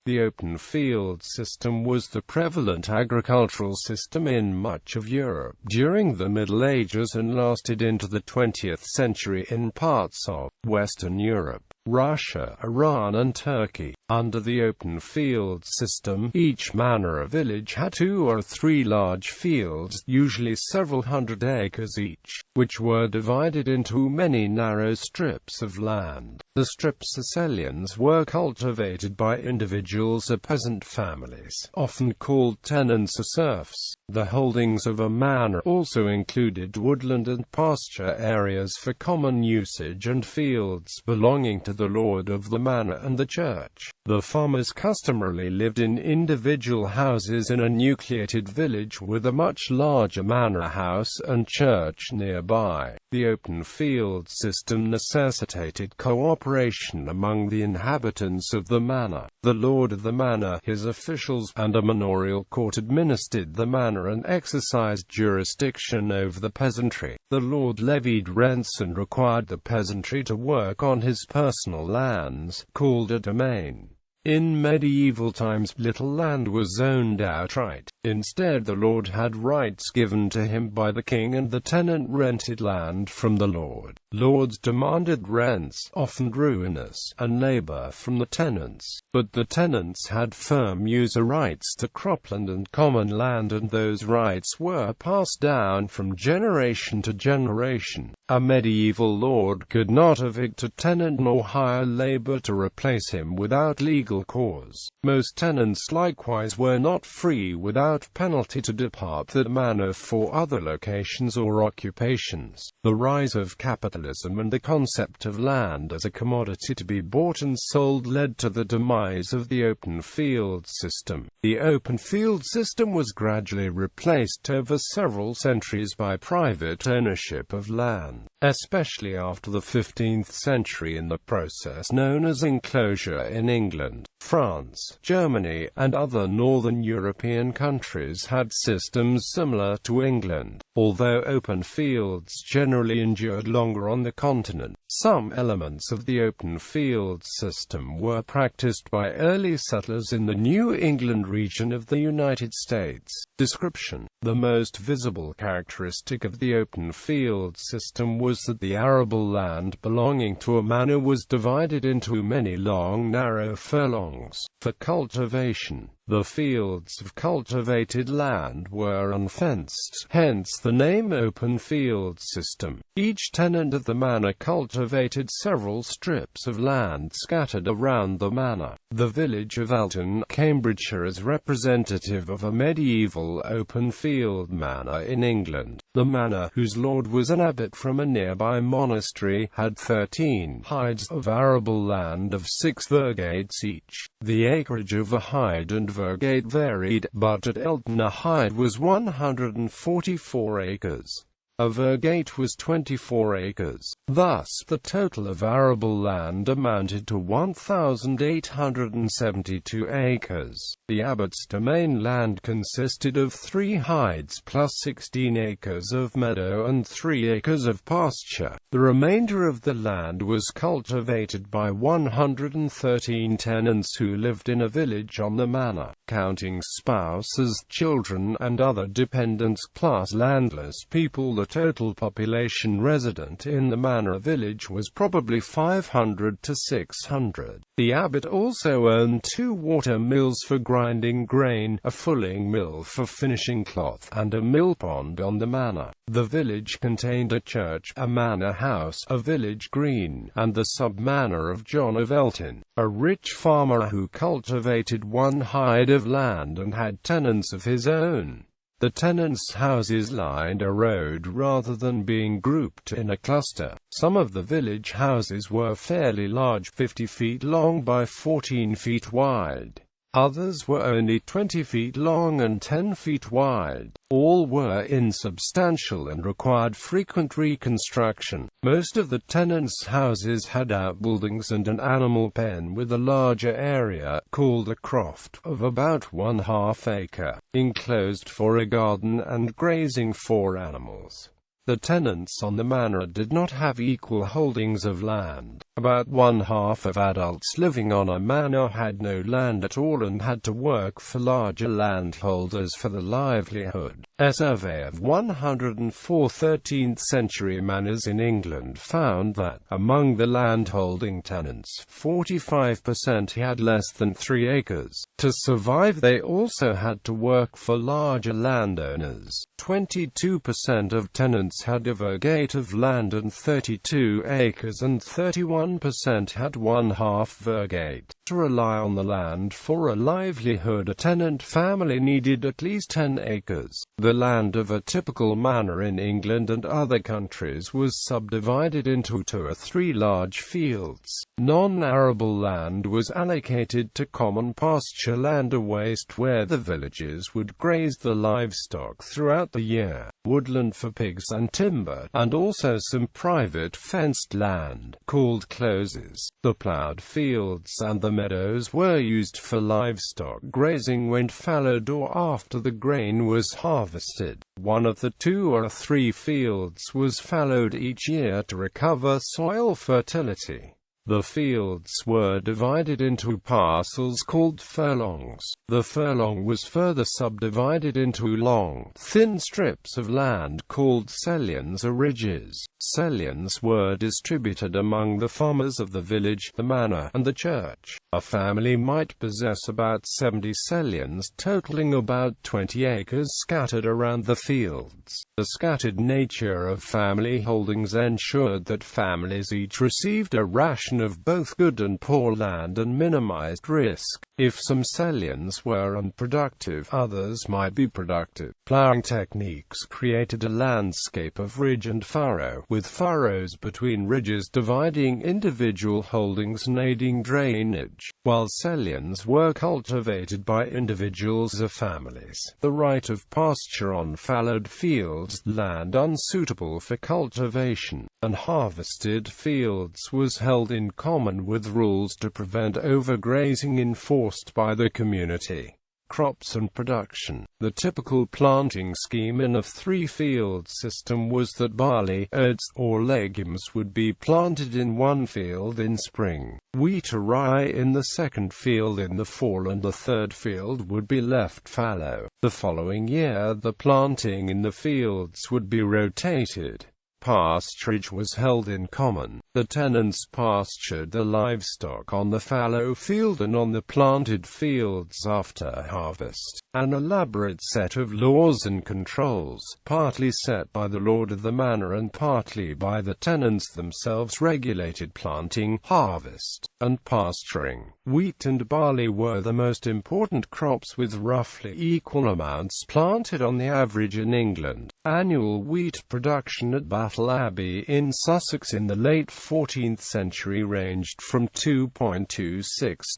The open field system was the prevalent agricultural system in much of Europe during the Middle Ages and lasted into the 20th century in parts of Western Europe, Russia, Iran and Turkey. Under the open field system, each manor or village had 2 or 3 large fields, usually several hundred acres each, which were divided into many narrow strips of land. The strips or selions were cultivated by individuals or peasant families, often called tenants or serfs. The holdings of a manor also included woodland and pasture areas for common usage and fields belonging to the lord of the manor and the church. The farmers customarily lived in individual houses in a nucleated village with a much larger manor house and church nearby. The open field system necessitated cooperation among the inhabitants of the manor. The lord of the manor, his officials, and a manorial court administered the manor and exercised jurisdiction over the peasantry. The lord levied rents and required the peasantry to work on his personal lands, called a domain. In medieval times, little land was owned outright. Instead, the lord had rights given to him by the king and the tenant rented land from the lord. Lords demanded rents, often ruinous, and labor from the tenants, but the tenants had firm user rights to cropland and common land, and those rights were passed down from generation to generation. A medieval lord could not evict a tenant nor hire labor to replace him without legal cause. Most tenants likewise were not free without penalty to depart the manor for other locations or occupations. The rise of capitalism and the concept of land as a commodity to be bought and sold led to the demise of the open field system. The open field system was gradually replaced over several centuries by private ownership of land, especially after the 15th century in the process known as Enclosure in England. France, Germany, and other northern European countries had systems similar to England. Although open fields generally endured longer on the continent, some elements of the open field system were practiced by early settlers in the New England region of the United States. Description: the most visible characteristic of the open field system was that the arable land belonging to a manor was divided into many long, narrow furlongs for cultivation. The fields of cultivated land were unfenced, hence the name open field system. Each tenant of the manor cultivated several strips of land scattered around the manor. The village of Alton, Cambridgeshire, is representative of a medieval open field manor in England. The manor, whose lord was an abbot from a nearby monastery, had 13 hides of arable land of 6 virgates each. The acreage of a hide and virgate varied, but at Alton a hide was 144 acres. A virgate was 24 acres. Thus, the total of arable land amounted to 1,872 acres. The abbot's domain land consisted of 3 hides plus 16 acres of meadow and 3 acres of pasture. The remainder of the land was cultivated by 113 tenants who lived in a village on the manor, counting spouses, children, and other dependents plus landless people. The total population resident in the manor village was probably 500 to 600. The abbot also owned 2 water mills for grinding grain, a fulling mill for finishing cloth, and a mill pond on the manor. The village contained a church, a manor house, a village green, and the sub-manor of John of Elton, a rich farmer who cultivated 1 hide of land and had tenants of his own. The tenants' houses lined a road rather than being grouped in a cluster. Some of the village houses were fairly large, 50 feet long by 14 feet wide. Others were only 20 feet long and 10 feet wide. All were insubstantial and required frequent reconstruction. Most of the tenants' houses had outbuildings and an animal pen with a larger area, called a croft, of about 1/2 acre, enclosed for a garden and grazing for animals. The tenants on the manor did not have equal holdings of land. About one-half of adults living on a manor had no land at all and had to work for larger landholders for the livelihood. A survey of 104 13th-century manors in England found that, among the landholding tenants, 45% had less than 3 acres. To survive, they also had to work for larger landowners. 22% of tenants had a virgate of land and 32 acres, and 31% had one-half virgate. To rely on the land for a livelihood, a tenant family needed at least 10 acres. The land of a typical manor in England and other countries was subdivided into 2 or 3 large fields. Non-arable land was allocated to common pasture land, a waste where the villagers would graze the livestock throughout the year, woodland for pigs and timber, and also some private fenced land, called closes. The ploughed fields and the meadows were used for livestock grazing when fallowed or after the grain was harvested. One of the 2 or 3 fields was fallowed each year to recover soil fertility. The fields were divided into parcels called furlongs. The furlong was further subdivided into long, thin strips of land called selions or ridges. Selions were distributed among the farmers of the village, the manor, and the church. A family might possess about 70 selions, totaling about 20 acres scattered around the fields. The scattered nature of family holdings ensured that families each received a ration of both good and poor land and minimized risk. If some selions were unproductive, others might be productive. Plowing techniques created a landscape of ridge and furrow, with furrows between ridges dividing individual holdings and aiding drainage, while selions were cultivated by individuals or families. The right of pasture on fallowed fields, land unsuitable for cultivation, and harvested fields was held in common, with rules to prevent overgrazing enforced by the community. Crops and production. The typical planting scheme in a 3-field system was that barley, oats, or legumes would be planted in one field in spring, wheat or rye in the second field in the fall, and the third field would be left fallow. The following year, the planting in the fields would be rotated. Pasturage was held in common. The tenants pastured the livestock on the fallow field and on the planted fields after harvest. An elaborate set of laws and controls, partly set by the lord of the manor and partly by the tenants themselves, regulated planting, harvest, and pasturing. Wheat and barley were the most important crops, with roughly equal amounts planted on the average in England. Annual wheat production at Battle Abbey in Sussex in the late 14th century ranged from 2.26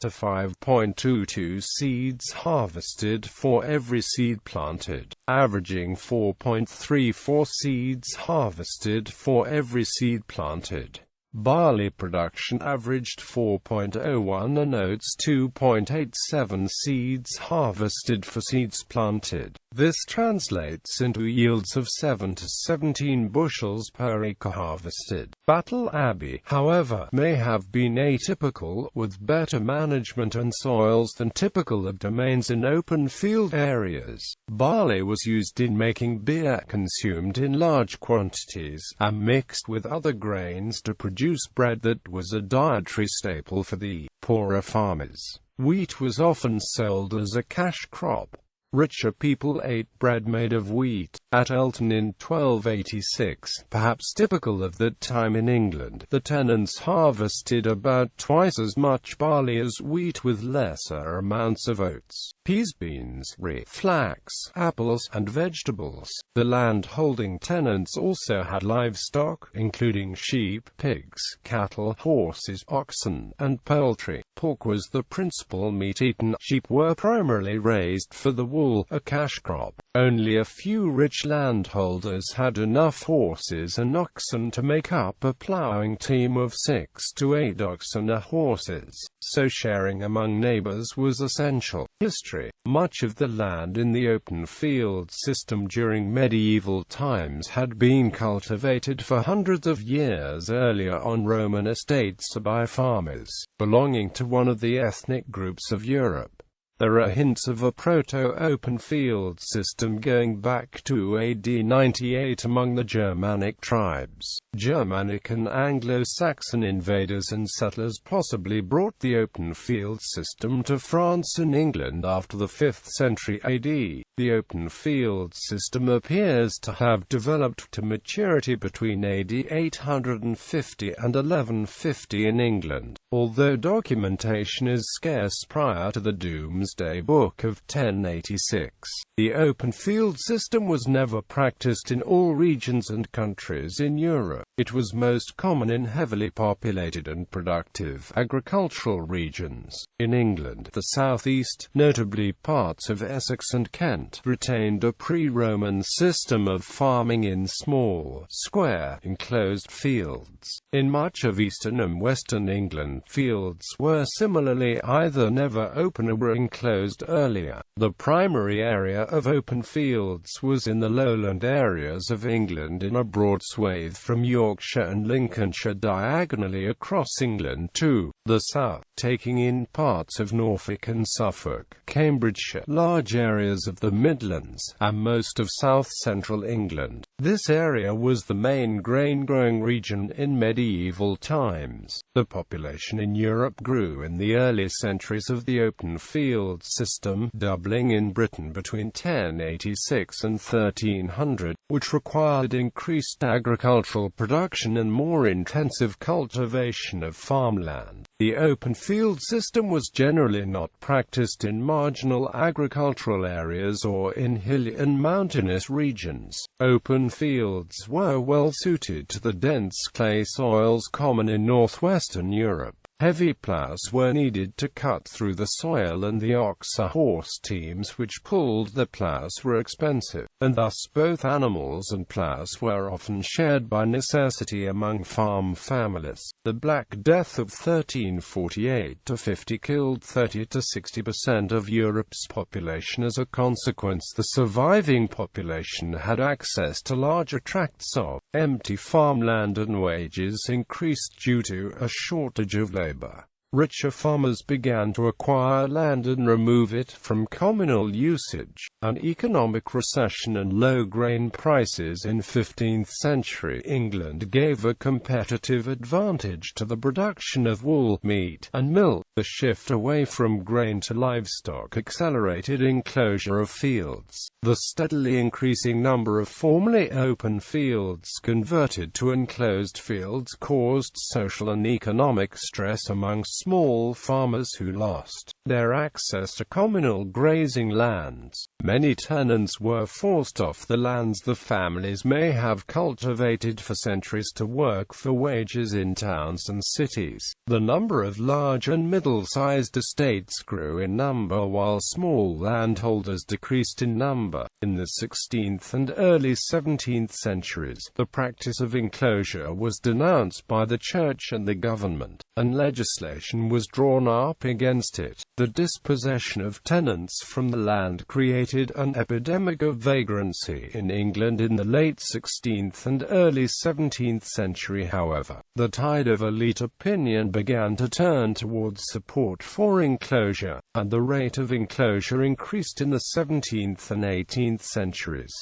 to 5.22 seeds harvested for every seed planted, averaging 4.34 seeds harvested for every seed planted. Barley production averaged 4.01 and oats 2.87 seeds harvested for seeds planted. This translates into yields of 7 to 17 bushels per acre harvested. Battle Abbey, however, may have been atypical, with better management and soils than typical of domains in open field areas. Barley was used in making beer, consumed in large quantities, and mixed with other grains to produce bread that was a dietary staple for the poorer farmers. Wheat was often sold as a cash crop. Richer people ate bread made of wheat. At Elton in 1286, perhaps typical of that time in England, the tenants harvested about twice as much barley as wheat, with lesser amounts of oats, peas, beans, rye, flax, apples, and vegetables. The land-holding tenants also had livestock, including sheep, pigs, cattle, horses, oxen, and poultry. Pork was the principal meat eaten. Sheep were primarily raised for the wool, a cash crop. Only a few rich Such landholders had enough horses and oxen to make up a plowing team of 6 to 8 oxen or horses, so sharing among neighbors was essential. History. Much of the land in the open field system during medieval times had been cultivated for hundreds of years earlier on Roman estates by farmers belonging to one of the ethnic groups of Europe. There are hints of a proto-open field system going back to AD 98 among the Germanic tribes. Germanic and Anglo-Saxon invaders and settlers possibly brought the open field system to France and England after the 5th century AD. The open field system appears to have developed to maturity between AD 850 and 1150 in England, although documentation is scarce prior to the Domesday Book of 1086. The open field system was never practiced in all regions and countries in Europe. It was most common in heavily populated and productive agricultural regions. In England, the southeast, notably parts of Essex and Kent, retained a pre-Roman system of farming in small, square, enclosed fields. In much of eastern and western England, fields were similarly either never open or were enclosed earlier. The primary area of open fields was in the lowland areas of England in a broad swathe from Yorkshire and Lincolnshire diagonally across England to the south, taking in parts of Norfolk and Suffolk, Cambridgeshire, large areas of the Midlands, and most of south-central England. This area was the main grain-growing region in medieval times. The population in Europe grew in the early centuries of the open field system, doubling in Britain between 1086 and 1300, which required increased agricultural production and more intensive cultivation of farmland. The open field system was generally not practiced in marginal agricultural areas or in hilly and mountainous regions. Open fields were well suited to the dense clay soils common in northwestern Europe. Heavy plows were needed to cut through the soil, and the ox or horse teams which pulled the plows were expensive, and thus both animals and plows were often shared by necessity among farm families. The Black Death of 1348-50 killed 30–60% of Europe's population. As a consequence, the surviving population had access to larger tracts of empty farmland, and wages increased due to a shortage of labor. Richer farmers began to acquire land and remove it from communal usage. An economic recession and low grain prices in 15th century England gave a competitive advantage to the production of wool, meat, and milk. The shift away from grain to livestock accelerated enclosure of fields. The steadily increasing number of formerly open fields converted to enclosed fields caused social and economic stress among small farmers who lost their access to communal grazing lands. Many tenants were forced off the lands the families may have cultivated for centuries to work for wages in towns and cities. The number of large and middle-sized estates grew in number while small landholders decreased in number. In the 16th and early 17th centuries, the practice of enclosure was denounced by the church and the government, and legislation was drawn up against it. The dispossession of tenants from the land created an epidemic of vagrancy in England in the late 16th and early 17th century. However, the tide of elite opinion began to turn towards support for enclosure, and the rate of enclosure increased in the 17th and 18th centuries.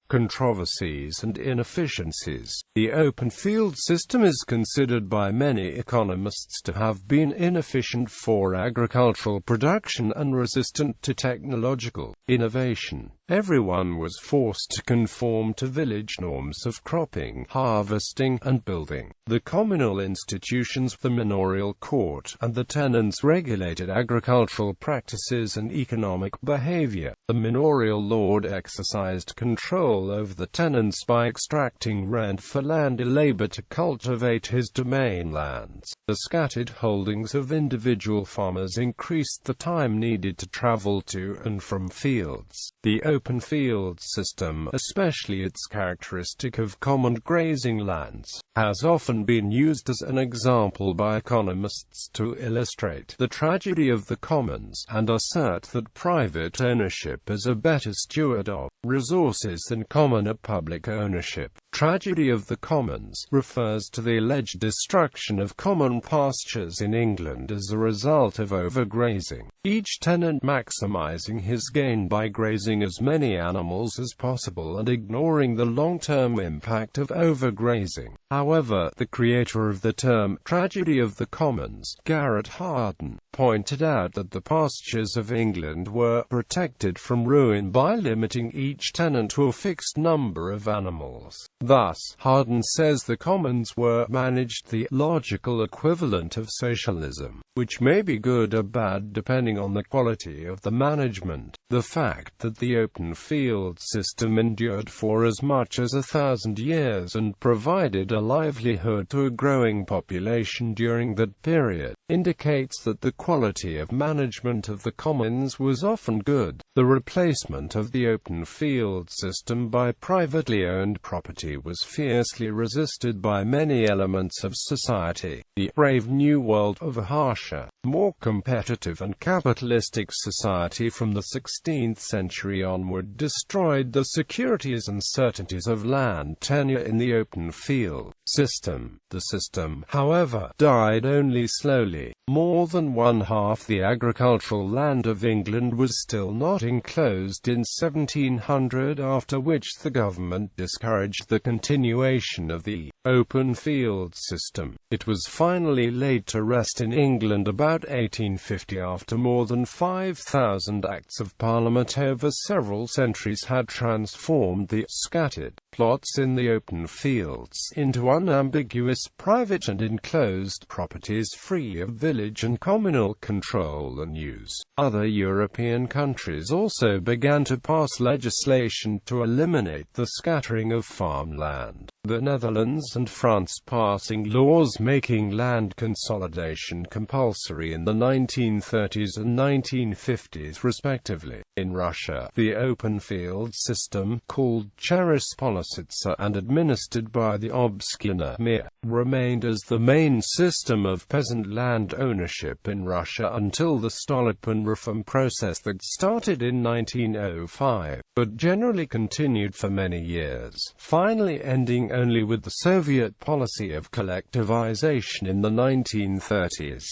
Controversies and Inefficiencies. The open field system is considered by many economists to have been inefficient for agricultural production and resistant to technological innovation. Everyone was forced to conform to village norms of cropping, harvesting, and building. The communal institutions, the manorial court, and the tenants regulated agricultural practices and economic behavior. The manorial lord exercised control control over the tenants by extracting rent for land or labor to cultivate his domain lands. The scattered holdings of individual farmers increased the time needed to travel to and from fields. The open field system, especially its characteristic of common grazing lands, has often been used as an example by economists to illustrate the tragedy of the commons, and assert that private ownership is a better steward of resources than common or public ownership. Tragedy of the commons refers to the alleged destruction of common pastures in England as a result of overgrazing, each tenant maximizing his gain by grazing as many animals as possible and ignoring the long-term impact of overgrazing. However, the creator of the term tragedy of the commons, Garrett Hardin, pointed out that the pastures of England were protected from ruin by limiting each tenant to a fixed number of animals. Thus, Hardin says the commons were managed, the logical equivalent of socialism, which may be good or bad depending on the quality of the management. The fact that the open field system endured for as much as 1,000 years and provided a livelihood to a growing population during that period indicates that the quality of management of the commons was often good. The replacement of the open field system by privately owned property was fiercely resisted by many elements of society. The brave new world of a harsher, more competitive and capitalistic society from the 16th century onward destroyed the securities and certainties of land tenure in the open field system. The system, however, died only slowly. More than one-half the agricultural land of England was still not enclosed in 1700, after which the government discouraged the continuation of the open field system. It was finally laid to rest in England about 1850 after more than 5,000 Acts of Parliament over several centuries had transformed the scattered plots in the open fields into unambiguous private and enclosed properties free of village and communal control and use. Other European countries also began to pass legislation to eliminate the scattering of farmland. The Netherlands and France passing laws making land consolidation compulsory in the 1930s and 1950s respectively. In Russia, the open field system, called Cherespolositsa and administered by the Obskina Mir, remained as the main system of peasant land ownership in Russia until the Stolypin reform process that started in 1905, but generally continued for many years, finally ending only with the Soviet policy of collectivization in the 1930s.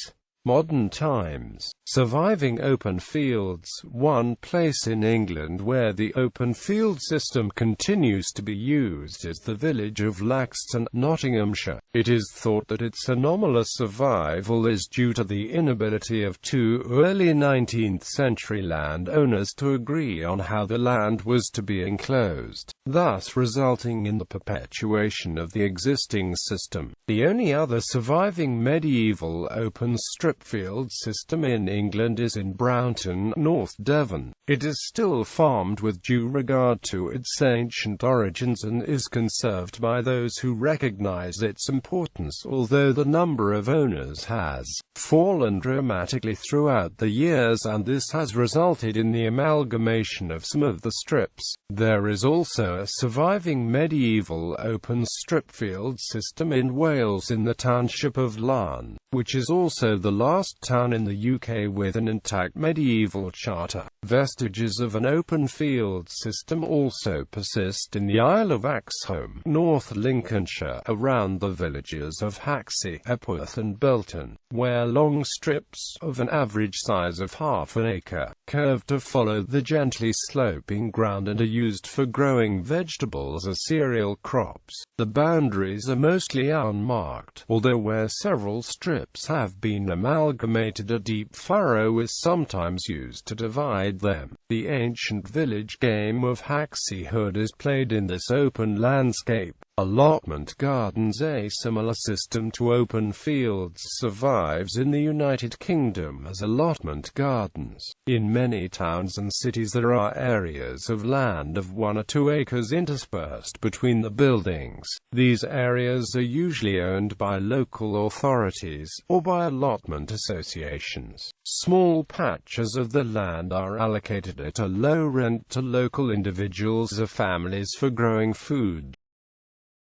Modern times. Surviving open fields. One place in England where the open field system continues to be used is the village of Laxton, Nottinghamshire. It is thought that its anomalous survival is due to the inability of two early 19th century landowners to agree on how the land was to be enclosed, thus resulting in the perpetuation of the existing system. The only other surviving medieval open strip field system in England is in Brownton, North Devon. It is still farmed with due regard to its ancient origins and is conserved by those who recognize its importance, although the number of owners has fallen dramatically throughout the years, and this has resulted in the amalgamation of some of the strips. There is also a surviving medieval open strip field system in Wales in the township of Larne, which is also the last town in the UK with an intact medieval charter. Vestiges of an open field system also persist in the Isle of Axholme, North Lincolnshire, around the villages of Haxey, Epworth and Belton, where long strips, of an average size of half an acre, curve to follow the gently sloping ground and are used for growing vegetables or cereal crops. The boundaries are mostly unmarked, although where several strips have been amalgamated, a deep furrow is sometimes used to divide them. The ancient village game of Haxeyhood is played in this open landscape. Allotment gardens. A similar system to open fields survives in the United Kingdom as allotment gardens. In many towns and cities there are areas of land of 1 or 2 acres interspersed between the buildings. These areas are usually owned by local authorities, or by allotment associations. Small patches of the land are allocated at a low rent to local individuals or families for growing food.